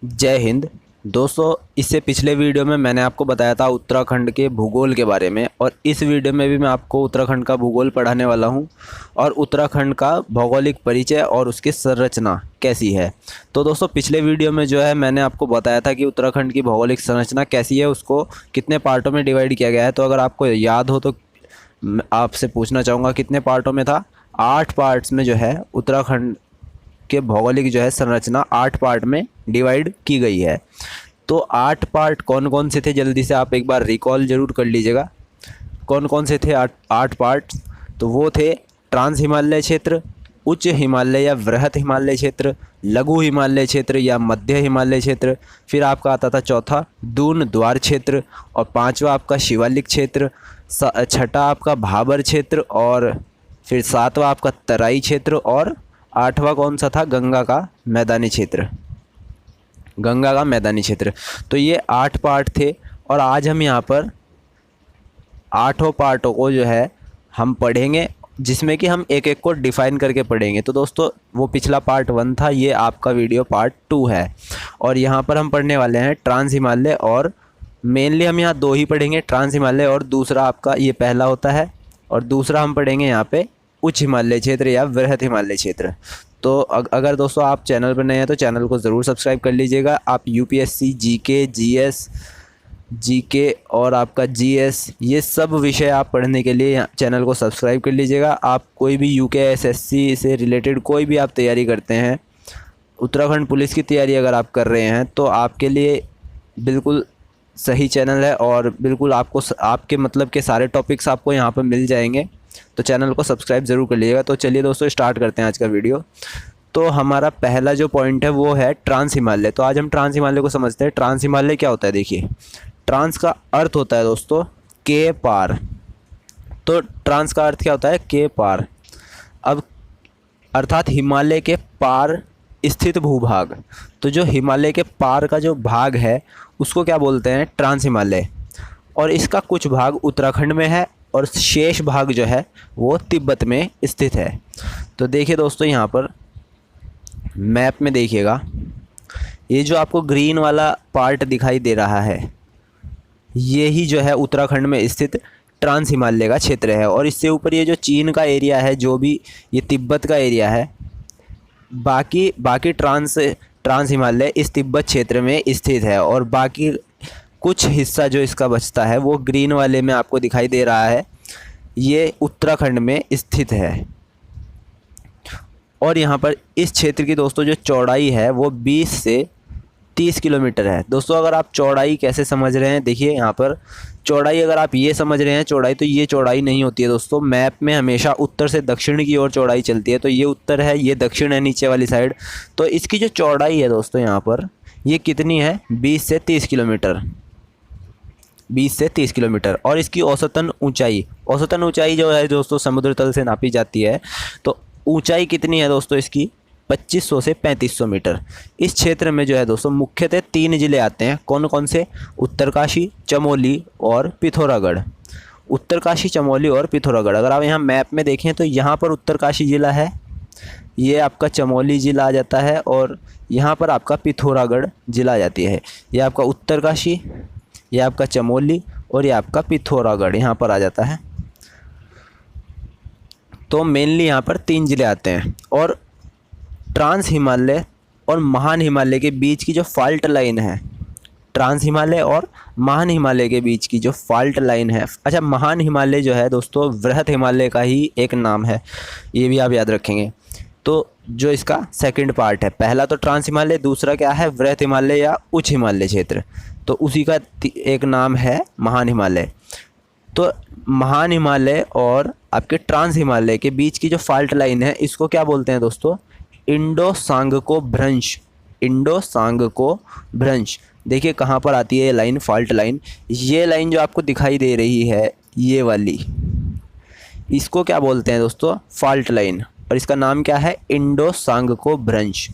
जय हिंद। दोस्तों, इससे पिछले वीडियो में मैंने आपको बताया था उत्तराखंड के भूगोल के बारे में, और इस वीडियो में भी मैं आपको उत्तराखंड का भूगोल पढ़ाने वाला हूं और उत्तराखंड का भौगोलिक परिचय और उसकी संरचना कैसी है। तो दोस्तों, पिछले वीडियो में जो है मैंने आपको बताया था कि उत्तराखंड की भौगोलिक संरचना कैसी है, उसको कितने पार्टों में डिवाइड किया गया है। तो अगर आपको याद हो तो मैं आपसे पूछना चाहूँगा कितने पार्टों में था। 8 पार्ट्स में जो है उत्तराखंड के भौगोलिक जो है संरचना 8 पार्ट में डिवाइड की गई है। तो 8 पार्ट कौन कौन से थे, जल्दी से आप एक बार रिकॉल ज़रूर कर लीजिएगा। कौन कौन से थे 8 पार्ट? तो वो थे ट्रांस हिमालय क्षेत्र, उच्च हिमालय या वृहत हिमालय क्षेत्र, लघु हिमालय क्षेत्र या मध्य हिमालय क्षेत्र। फिर आपका आता था चौथा दून द्वार क्षेत्र, और पांचवा आपका शिवालिक क्षेत्र, छठा आपका भाबर क्षेत्र, और फिर सातवां आपका तराई क्षेत्र, और आठवां कौन सा था? गंगा का मैदानी क्षेत्र। गंगा का मैदानी क्षेत्र। तो ये 8 पार्ट थे, और आज हम यहाँ पर 8 पार्टों को जो है हम पढ़ेंगे, जिसमें कि हम एक एक को डिफ़ाइन करके पढ़ेंगे। तो दोस्तों, वो पिछला पार्ट 1 था, ये आपका वीडियो पार्ट 2 है। और यहाँ पर हम पढ़ने वाले हैं ट्रांस हिमालय, और मेनली हम यहाँ 2 ही पढ़ेंगे, ट्रांस हिमालय और दूसरा आपका ये पहला होता है, और दूसरा हम पढ़ेंगे यहाँ पे उच्च हिमालय क्षेत्र या वृहत हिमालय क्षेत्र। तो अगर दोस्तों आप चैनल पर नए हैं तो चैनल को ज़रूर सब्सक्राइब कर लीजिएगा। आप यूपीएससी, जीके, जीएस, जीके और आपका जीएस, ये सब विषय आप पढ़ने के लिए चैनल को सब्सक्राइब कर लीजिएगा। आप कोई भी यूकेएसएससी से रिलेटेड कोई भी आप तैयारी करते हैं, उत्तराखंड पुलिस की तैयारी अगर आप कर रहे हैं, तो आपके लिए बिल्कुल सही चैनल है, और बिल्कुल आपको आपके मतलब के सारे टॉपिक्स आपको यहाँ पर मिल जाएंगे। तो चैनल को सब्सक्राइब ज़रूर कर लीजिएगा। तो चलिए दोस्तों, स्टार्ट करते हैं आज का वीडियो। तो हमारा पहला जो पॉइंट है वो है ट्रांस हिमालय। तो आज हम ट्रांस हिमालय को समझते हैं। ट्रांस हिमालय क्या होता है? देखिए, ट्रांस का अर्थ होता है दोस्तों के पार। तो ट्रांस का अर्थ क्या होता है? के पार। अब अर्थात हिमालय के पार स्थित भूभाग। तो जो हिमालय के पार का जो भाग है उसको क्या बोलते हैं? ट्रांस हिमालय। और इसका कुछ भाग उत्तराखंड में है, और शेष भाग जो है वो तिब्बत में स्थित है। तो देखिए दोस्तों, यहाँ पर मैप में देखिएगा, ये जो आपको ग्रीन वाला पार्ट दिखाई दे रहा है, ये ही जो है उत्तराखंड में स्थित ट्रांस हिमालय का क्षेत्र है। और इससे ऊपर ये जो चीन का एरिया है, जो भी ये तिब्बत का एरिया है, बाकी ट्रांस हिमालय इस तिब्बत क्षेत्र में स्थित है। और बाकी कुछ हिस्सा जो इसका बचता है वो ग्रीन वाले में आपको दिखाई दे रहा है, ये उत्तराखंड में स्थित है। और यहाँ पर इस क्षेत्र की दोस्तों जो चौड़ाई है वो 20 से 30 किलोमीटर है। दोस्तों, अगर आप चौड़ाई कैसे समझ रहे हैं, देखिए यहाँ पर चौड़ाई अगर आप ये समझ रहे हैं चौड़ाई, तो ये चौड़ाई नहीं होती है दोस्तों। मैप में हमेशा उत्तर से दक्षिण की ओर चौड़ाई चलती है। तो ये उत्तर है, ये दक्षिण है नीचे वाली साइड। तो इसकी जो चौड़ाई है दोस्तों यहाँ पर, ये कितनी है? 20 से 30 किलोमीटर। 20 से 30 किलोमीटर। और इसकी औसतन ऊंचाई जो है दोस्तों समुद्र तल से नापी जाती है। तो ऊंचाई कितनी है दोस्तों इसकी? 2500 से 3500 मीटर। इस क्षेत्र में जो है दोस्तों मुख्यतः 3 ज़िले आते हैं। कौन कौन से? उत्तरकाशी, चमोली और पिथौरागढ़। उत्तरकाशी, चमोली और पिथौरागढ़। अगर आप यहाँ मैप में देखें तो यहाँ पर उत्तरकाशी ज़िला है, ये आपका चमोली ज़िला आ जाता है, और यहाँ पर आपका पिथौरागढ़ ज़िला आ जाती है। ये आपका उत्तरकाशी, ये आपका चमोली, और ये आपका पिथौरागढ़ यहाँ पर आ जाता है। तो मेनली यहाँ पर 3 ज़िले आते हैं। और ट्रांस हिमालय और महान हिमालय के बीच की जो फॉल्ट लाइन है, ट्रांस हिमालय और महान हिमालय के बीच की जो फॉल्ट लाइन है, अच्छा, महान हिमालय जो है दोस्तों वृहत हिमालय का ही एक नाम है, ये भी आप याद रखेंगे। तो जो इसका सेकंड पार्ट है, पहला तो ट्रांस हिमालय, दूसरा क्या है? वृहत हिमालय या उच्च हिमालय क्षेत्र। तो उसी का एक नाम है महान हिमालय। तो महान हिमालय और आपके ट्रांस हिमालय के बीच की जो फॉल्ट लाइन है, इसको क्या बोलते हैं दोस्तों? इंडो-सांगको भ्रंश। इंडो-सांगको भ्रंश। देखिए कहाँ पर आती है ये लाइन, फॉल्ट लाइन। ये लाइन जो आपको दिखाई दे रही है, ये वाली, इसको क्या बोलते हैं दोस्तों? Fault line. और इसका नाम क्या है? इंडो-सांगको भ्रंश।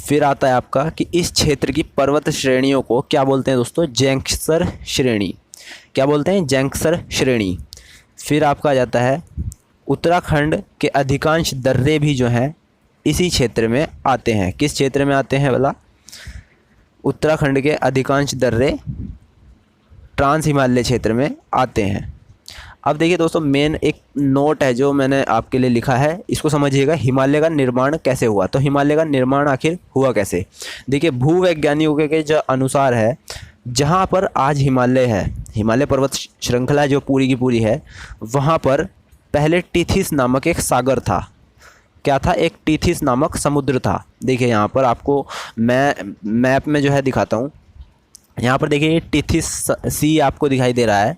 फिर आता है आपका कि इस क्षेत्र की पर्वत श्रेणियों को क्या बोलते हैं दोस्तों? जैंक्सर श्रेणी। क्या बोलते हैं? जैंक्सर श्रेणी। फिर आपका आ जाता है उत्तराखंड के अधिकांश दर्रे भी जो हैं इसी क्षेत्र में आते हैं। किस क्षेत्र में आते हैं भला? उत्तराखंड के अधिकांश दर्रे ट्रांस हिमालय क्षेत्र में आते हैं। अब देखिए दोस्तों, मेन एक नोट है जो मैंने आपके लिए लिखा है, इसको समझिएगा। हिमालय का निर्माण कैसे हुआ? तो हिमालय का निर्माण आखिर हुआ कैसे? देखिए, भूवैज्ञानिकों के जो अनुसार है, जहाँ पर आज हिमालय है, हिमालय पर्वत श्रृंखला जो पूरी की पूरी है, वहाँ पर पहले टीथिस नामक एक सागर था। क्या था? एक टीथिस नामक समुद्र था। देखिए यहाँ पर आपको मैं मैप में जो है दिखाता हूँ। यहाँ पर देखिए ये टीथिस सी आपको दिखाई दे रहा है।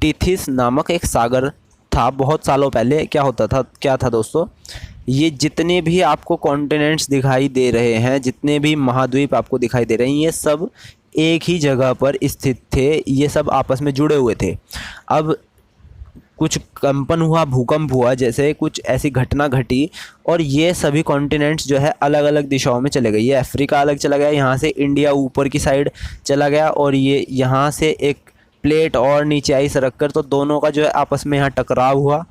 टीथिस नामक एक सागर था बहुत सालों पहले। क्या था दोस्तों, ये जितने भी आपको कॉन्टिनेंट्स दिखाई दे रहे हैं, जितने भी महाद्वीप आपको दिखाई दे रहे हैं, ये सब एक ही जगह पर स्थित थे। ये सब आपस में जुड़े हुए थे। अब कुछ कंपन हुआ, भूकंप हुआ, जैसे कुछ ऐसी घटना घटी और ये सभी कॉन्टिनेंट्स जो है अलग अलग दिशाओं में चले गए। ये अफ्रीका अलग चला गया, यहाँ से इंडिया ऊपर की साइड चला गया, और ये यहाँ से एक प्लेट और नीचे आई सरक कर, तो दोनों का जो है आपस में यहाँ टकराव हुआ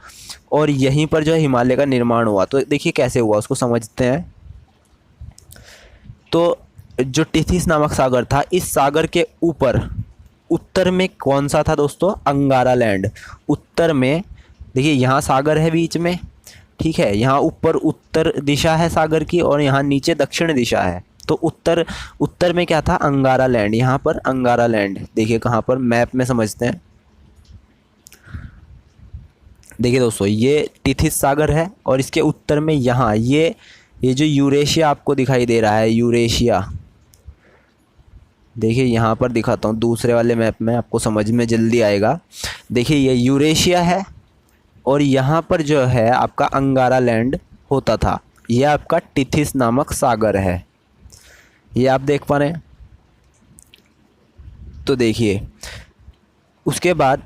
और यहीं पर जो है हिमालय का निर्माण हुआ। तो देखिए कैसे हुआ, उसको समझते हैं। तो जो टिथिस नामक सागर था, इस सागर के ऊपर उत्तर में कौन सा था दोस्तों? अंगारा लैंड। उत्तर में देखिए यहाँ सागर है बीच में, ठीक है, यहाँ ऊपर उत्तर दिशा है सागर की और यहाँ नीचे दक्षिण दिशा है। तो उत्तर में क्या था? अंगारा लैंड। यहाँ पर अंगारा लैंड देखिए कहाँ पर, मैप में समझते हैं। देखिए दोस्तों, ये टिथिस सागर है और इसके उत्तर में यहाँ ये जो यूरेशिया आपको दिखाई दे रहा है, यूरेशिया। देखिए यहाँ पर दिखाता हूँ दूसरे वाले मैप में, आपको समझ में जल्दी आएगा। देखिए ये यूरेशिया है और यहाँ पर जो है आपका अंगारा लैंड होता था। यह आपका टिथिस नामक सागर है, ये आप देख पा रहे हैं। तो देखिए उसके बाद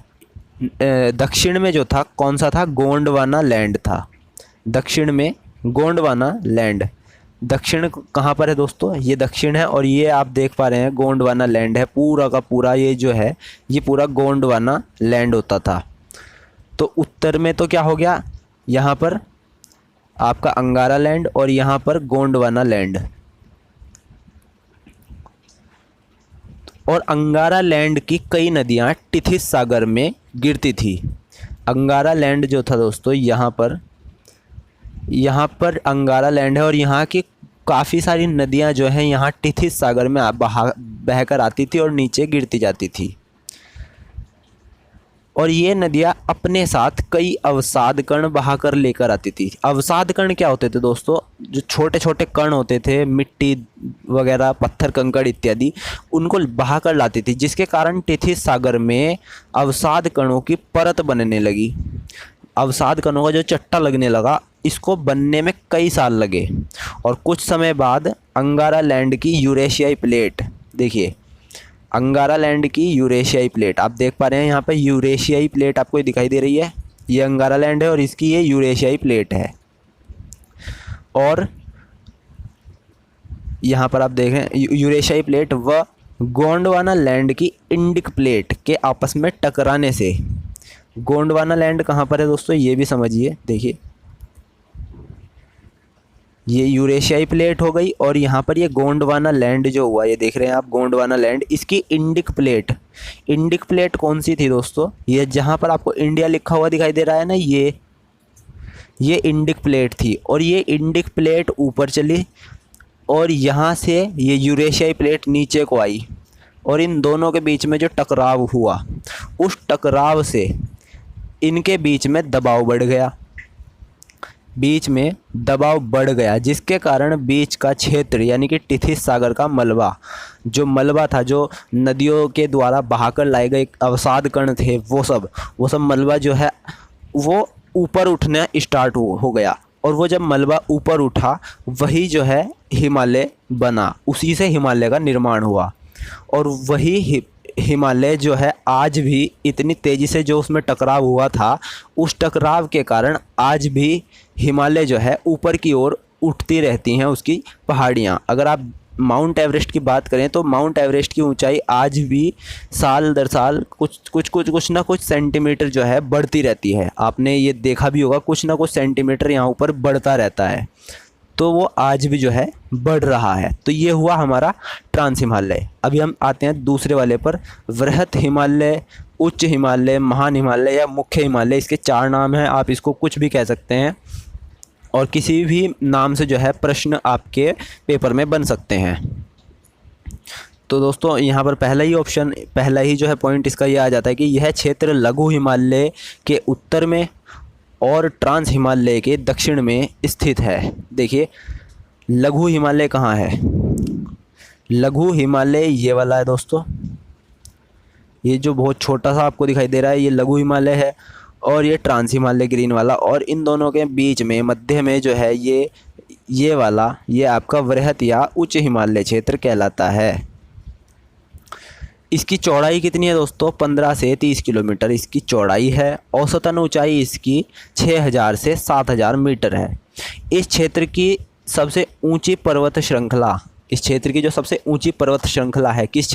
दक्षिण में जो था कौन सा था? गोंडवाना लैंड था। दक्षिण में गोंडवाना लैंड। दक्षिण कहाँ पर है दोस्तों? ये दक्षिण है और ये आप देख पा रहे हैं गोंडवाना लैंड है पूरा का पूरा। ये जो है ये पूरा गोंडवाना लैंड होता था। तो उत्तर में तो क्या हो गया? यहाँ पर आपका अंगारा लैंड और यहाँ पर गोंडवाना लैंड। और अंगारा लैंड की कई नदियाँ टिथिस सागर में गिरती थी। अंगारा लैंड जो था दोस्तों, यहाँ पर अंगारा लैंड है और यहाँ की काफ़ी सारी नदियाँ जो हैं यहाँ टिथिस सागर में बहकर आती थी और नीचे गिरती जाती थी। और ये नदियाँ अपने साथ कई अवसाद कण बहाकर लेकर आती थी। अवसाद कण क्या होते थे दोस्तों? जो छोटे छोटे कण होते थे, मिट्टी वगैरह, पत्थर कंकड़ इत्यादि, उनको बहाकर लाती थी, जिसके कारण टिथिस सागर में अवसाद कणों की परत बनने लगी। अवसाद कणों का जो चट्टा लगने लगा, इसको बनने में कई साल लगे। और कुछ समय बाद अंगारा लैंड की यूरेशियाई प्लेट, देखिए अंगारा लैंड की यूरेशियाई प्लेट आप देख पा रहे हैं। यहाँ पर यूरेशियाई प्लेट आपको दिखाई दे रही है। ये अंगारा लैंड है और इसकी ये यूरेशियाई प्लेट है। और यहाँ पर आप देख रहे हैं यूरेशियाई प्लेट व गोंडवाना लैंड की इंडिक प्लेट के आपस में टकराने से, गोंडवाना लैंड कहाँ पर है दोस्तों? ये भी समझिए। देखिए ये यूरेशियाई प्लेट हो गई और यहाँ पर ये गोंडवाना लैंड जो हुआ, ये देख रहे हैं आप गोंडवाना लैंड, इसकी इंडिक प्लेट। इंडिक प्लेट कौन सी थी दोस्तों? ये जहाँ पर आपको इंडिया लिखा हुआ दिखाई दे रहा है ना, ये इंडिक प्लेट थी। और ये इंडिक प्लेट ऊपर चली और यहाँ से ये यूरेशियाई प्लेट नीचे को आई और इन दोनों के बीच में जो टकराव हुआ, उस टकराव से इनके बीच में दबाव बढ़ गया। जिसके कारण बीच का क्षेत्र यानी कि टिथिस सागर का मलबा था, जो नदियों के द्वारा बहाकर लाए गए अवसाद कण थे, वो सब मलबा जो है वो ऊपर उठना स्टार्ट हो गया। और वो जब मलबा ऊपर उठा, वही जो है हिमालय बना, उसी से हिमालय का निर्माण हुआ। और वही हिमालय जो है आज भी इतनी तेज़ी से जो उसमें टकराव हुआ था, उस टकराव के कारण आज भी हिमालय जो है ऊपर की ओर उठती रहती हैं उसकी पहाड़ियाँ। अगर आप माउंट एवरेस्ट की बात करें तो माउंट एवरेस्ट की ऊंचाई आज भी साल दर साल कुछ ना कुछ सेंटीमीटर जो है बढ़ती रहती है। आपने ये देखा भी होगा, कुछ ना कुछ सेंटीमीटर यहाँ ऊपर बढ़ता रहता है। तो वो आज भी जो है बढ़ रहा है। तो ये हुआ हमारा ट्रांस हिमालय। अभी हम आते हैं दूसरे वाले पर, वृहत हिमालय, उच्च हिमालय, महान हिमालय या मुख्य हिमालय। इसके 4 नाम हैं, आप इसको कुछ भी कह सकते हैं और किसी भी नाम से जो है प्रश्न आपके पेपर में बन सकते हैं। तो दोस्तों यहाँ पर पहला ही जो है पॉइंट इसका ये आ जाता है कि यह क्षेत्र लघु हिमालय के उत्तर में और ट्रांस हिमालय के दक्षिण में स्थित है। देखिए लघु हिमालय कहाँ है, लघु हिमालय ये वाला है दोस्तों, ये जो बहुत छोटा सा आपको दिखाई दे रहा है ये लघु हिमालय है, और ये ट्रांस हिमालय ग्रीन वाला, और इन दोनों के बीच में मध्य में जो है ये वाला, ये आपका वृहत या उच्च हिमालय क्षेत्र कहलाता है। इसकी चौड़ाई कितनी है दोस्तों, 15 से 30 किलोमीटर इसकी चौड़ाई है। औसतन ऊंचाई इसकी 6000 से 7000 मीटर है। इस क्षेत्र की सबसे ऊंची पर्वत श्रृंखला, इस क्षेत्र की जो सबसे ऊंची पर्वत श्रृंखला है, किस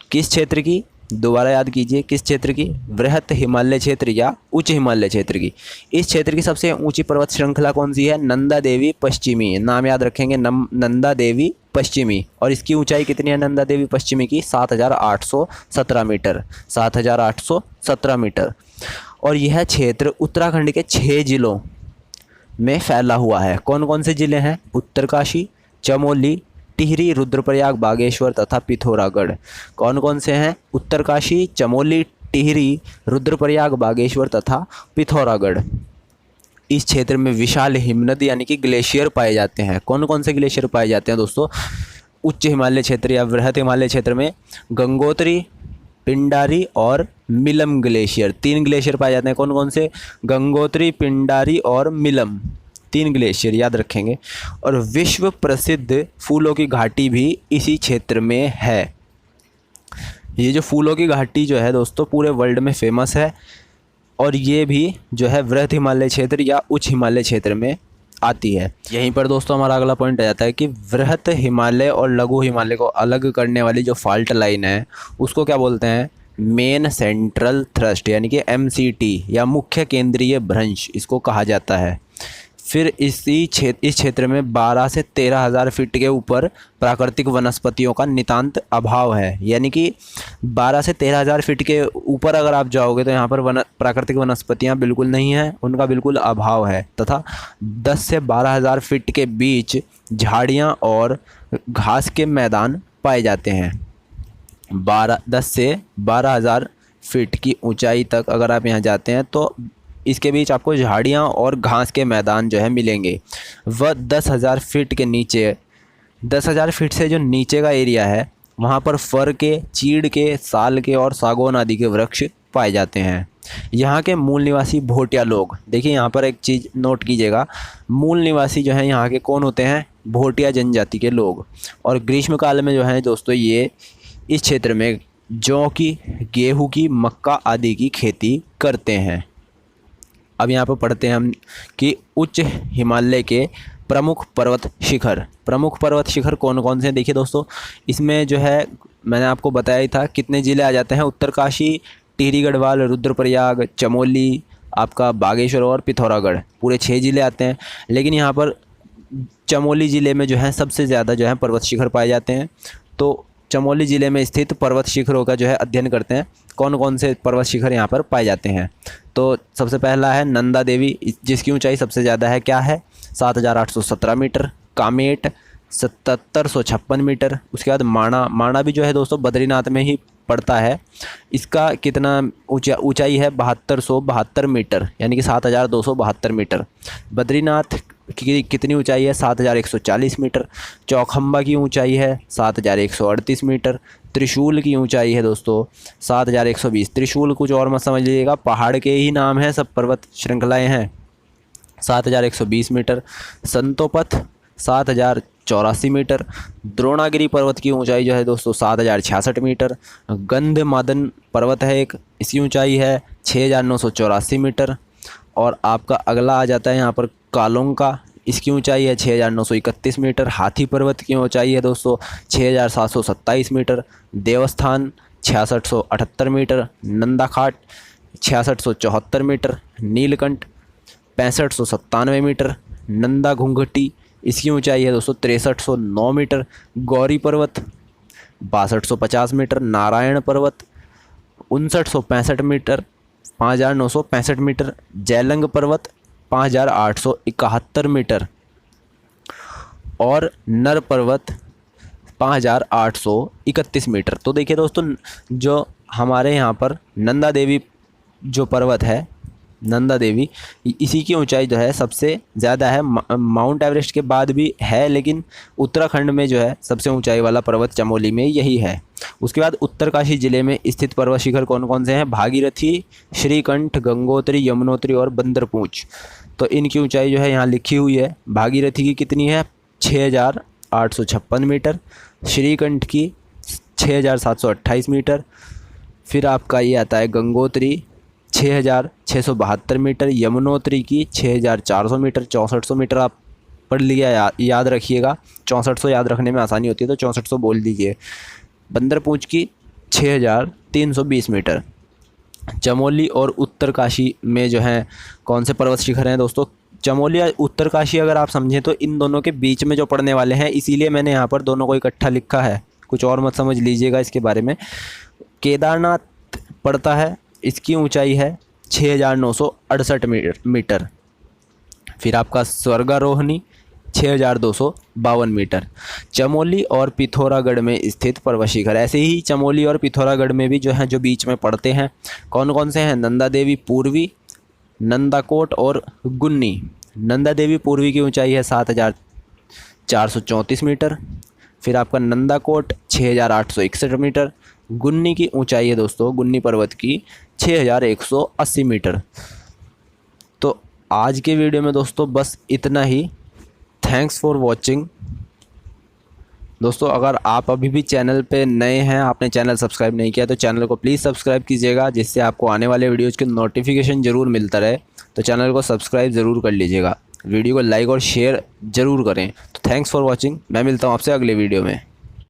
क्षेत्र की दोबारा याद कीजिए, किस क्षेत्र की, वृहत हिमालय क्षेत्र या उच्च हिमालय क्षेत्र की। इस क्षेत्र की सबसे ऊंची पर्वत श्रृंखला कौन सी है, नंदा देवी पश्चिमी, नाम याद रखेंगे, नंदा देवी पश्चिमी। और इसकी ऊंचाई कितनी है नंदा देवी पश्चिमी की, 7817 मीटर, 7817 मीटर। और यह क्षेत्र उत्तराखंड के 6 जिलों में फैला हुआ है। कौन कौन से ज़िले हैं, उत्तरकाशी, चमोली, टिहरी, रुद्रप्रयाग, बागेश्वर तथा पिथौरागढ़। कौन कौन से हैं, उत्तरकाशी, चमोली, टिहरी, रुद्रप्रयाग, बागेश्वर तथा पिथौरागढ़। इस क्षेत्र में विशाल हिमनद यानी कि ग्लेशियर पाए जाते हैं। कौन कौन से ग्लेशियर पाए जाते हैं दोस्तों, उच्च हिमालय क्षेत्र या वृहत हिमालय क्षेत्र में गंगोत्री, पिंडारी और मिलम ग्लेशियर, 3 ग्लेशियर पाए जाते हैं। कौन कौन से, गंगोत्री, पिंडारी और मिलम, 3 ग्लेशियर याद रखेंगे। और विश्व प्रसिद्ध फूलों की घाटी भी इसी क्षेत्र में है। ये जो फूलों की घाटी जो है दोस्तों पूरे वर्ल्ड में फेमस है, और ये भी जो है वृहत हिमालय क्षेत्र या उच्च हिमालय क्षेत्र में आती है। यहीं पर दोस्तों हमारा अगला पॉइंट आ जाता है कि वृहत हिमालय और लघु हिमालय को अलग करने वाली जो फॉल्ट लाइन है उसको क्या बोलते हैं, मेन सेंट्रल थ्रस्ट यानी कि MCT या मुख्य केंद्रीय भ्रंश इसको कहा जाता है। फिर इस क्षेत्र में 12 से 13,000 फीट के ऊपर प्राकृतिक वनस्पतियों का नितांत अभाव है। यानी कि 12 से 13,000 फीट के ऊपर अगर आप जाओगे तो यहाँ पर प्राकृतिक वनस्पतियाँ बिल्कुल नहीं हैं, उनका बिल्कुल अभाव है। तथा 10 से 12,000 फीट के बीच झाड़ियाँ और घास के मैदान पाए जाते हैं। 10 से 12,000 फीट की ऊंचाई तक अगर आप यहाँ जाते हैं तो इसके बीच आपको झाड़ियाँ और घास के मैदान जो है मिलेंगे। वह 10,000 फीट के नीचे, 10,000 फीट से जो नीचे का एरिया है वहाँ पर फर के, चीड़ के, साल के और सागौन आदि के वृक्ष पाए जाते हैं। यहाँ के मूल निवासी भोटिया लोग, देखिए यहाँ पर एक चीज़ नोट कीजिएगा, मूल निवासी जो है यहाँ के कौन होते हैं, भोटिया जनजाति के लोग। और ग्रीष्मकाल में जो है दोस्तों ये इस क्षेत्र में जौ की, गेहूँ की, मक्का आदि की खेती करते हैं। अब यहाँ पर पढ़ते हैं हम कि उच्च हिमालय के प्रमुख पर्वत शिखर कौन कौन से हैं। देखिए दोस्तों इसमें जो है मैंने आपको बताया ही था कितने ज़िले आ जाते हैं, उत्तरकाशी, टिहरी गढ़वाल, रुद्रप्रयाग, चमोली, आपका बागेश्वर और पिथौरागढ़, पूरे 6 ज़िले आते हैं। लेकिन यहाँ पर चमोली ज़िले में जो है सबसे ज़्यादा जो है पर्वत शिखर पाए जाते हैं। तो चमोली ज़िले में स्थित पर्वत शिखरों का जो है अध्ययन करते हैं, कौन कौन से पर्वत शिखर यहाँ पर पाए जाते हैं। तो सबसे पहला है नंदा देवी, जिसकी ऊंचाई सबसे ज़्यादा है, क्या है, 7817 मीटर। कामेट 7756 मीटर। उसके बाद माणा भी जो है दोस्तों बद्रीनाथ में ही पड़ता है। इसका कितना ऊंचाई है, 7272 मीटर यानी कि 7272 मीटर। बद्रीनाथ की कितनी ऊंचाई है, 7140 मीटर। चौखंबा की ऊंचाई है 7138 मीटर। त्रिशूल की ऊंचाई है दोस्तों 7120। त्रिशूल कुछ और मत समझ लीजिएगा, पहाड़ के ही नाम है, सब पर्वत श्रृंखलाएं हैं। 7120 मीटर। संतोपथ 7084 मीटर। द्रोणागिरी पर्वत की ऊंचाई जो है दोस्तों 7066 मीटर। गंधमादन पर्वत है एक, इसकी ऊंचाई है 6984 मीटर। और आपका अगला आ जाता है यहाँ पर कालोंग का, इसकी ऊंचाई है 6931 मीटर। हाथी पर्वत की ऊंचाई है दोस्तों 6727 metre. Devasthan 6678 metre. Nandakhat 6674 metre. Nilkanth 6597 metre. Nanda Ghunti, इसकी ऊंचाई है दोस्तों 6309 मीटर। गौरी पर्वत 6250 मीटर। नारायण पर्वत 5965 मीटर 5965 मीटर। जैलंग पर्वत 5871 मीटर और नर पर्वत 5831 मीटर। तो देखिए दोस्तों, जो हमारे यहाँ पर नंदा देवी जो पर्वत है, नंदा देवी, इसी की ऊंचाई जो है सबसे ज़्यादा है। माउंट एवरेस्ट के बाद भी है, लेकिन उत्तराखंड में जो है सबसे ऊंचाई वाला पर्वत चमोली में यही है। उसके बाद उत्तरकाशी ज़िले में स्थित पर्वत शिखर कौन कौन से हैं? भागीरथी, श्रीकंठ, गंगोत्री, यमुनोत्री और बंदरपूंछ। तो इनकी ऊंचाई जो है यहाँ लिखी हुई है। भागीरथी की कितनी है? 6856 मीटर। श्रीकंठ की 6728 मीटर। फिर आपका ये आता है गंगोत्री 6672 मीटर। यमुनोत्री की 6400 मीटर, 6400 मीटर आप पढ़ लिया, याद रखिएगा। 6400 याद रखने में आसानी होती है तो 6400 बोल दीजिए। बंदरपूंछ की 6320 मीटर। चमोली और उत्तरकाशी में जो है कौन से पर्वत शिखर हैं दोस्तों? चमोली और उत्तरकाशी अगर आप समझें तो इन दोनों के बीच में जो पड़ने वाले हैं, इसीलिए मैंने यहाँ पर दोनों को इकट्ठा लिखा है, कुछ और मत समझ लीजिएगा इसके बारे में। केदारनाथ पड़ता है, इसकी ऊंचाई है 6968 मीटर। फिर आपका स्वर्गारोहणी 6252 मीटर। चमोली और पिथौरागढ़ में स्थित पर्वत शिखर, ऐसे ही चमोली और पिथौरागढ़ में भी जो है जो बीच में पड़ते हैं, कौन कौन से हैं? नंदा देवी पूर्वी, नंदाकोट और गुन्नी। नंदा देवी पूर्वी की ऊंचाई है 7434 मीटर। फिर आपका नंदाकोट 6861 मीटर। गुन्नी की ऊंचाई है दोस्तों, गुन्नी पर्वत की 6180 मीटर। तो आज के वीडियो में दोस्तों बस इतना ही। Thanks for watching. दोस्तों अगर आप अभी भी चैनल पे नए हैं, आपने चैनल सब्सक्राइब नहीं किया तो चैनल को प्लीज़ सब्सक्राइब कीजिएगा, जिससे आपको आने वाले वीडियोज़ की नोटिफिकेशन ज़रूर मिलता रहे। तो चैनल को सब्सक्राइब ज़रूर कर लीजिएगा, वीडियो को लाइक और शेयर ज़रूर करें। तो थैंक्स फॉर वॉचिंग। मैं मिलता हूँ आपसे अगले वीडियो में।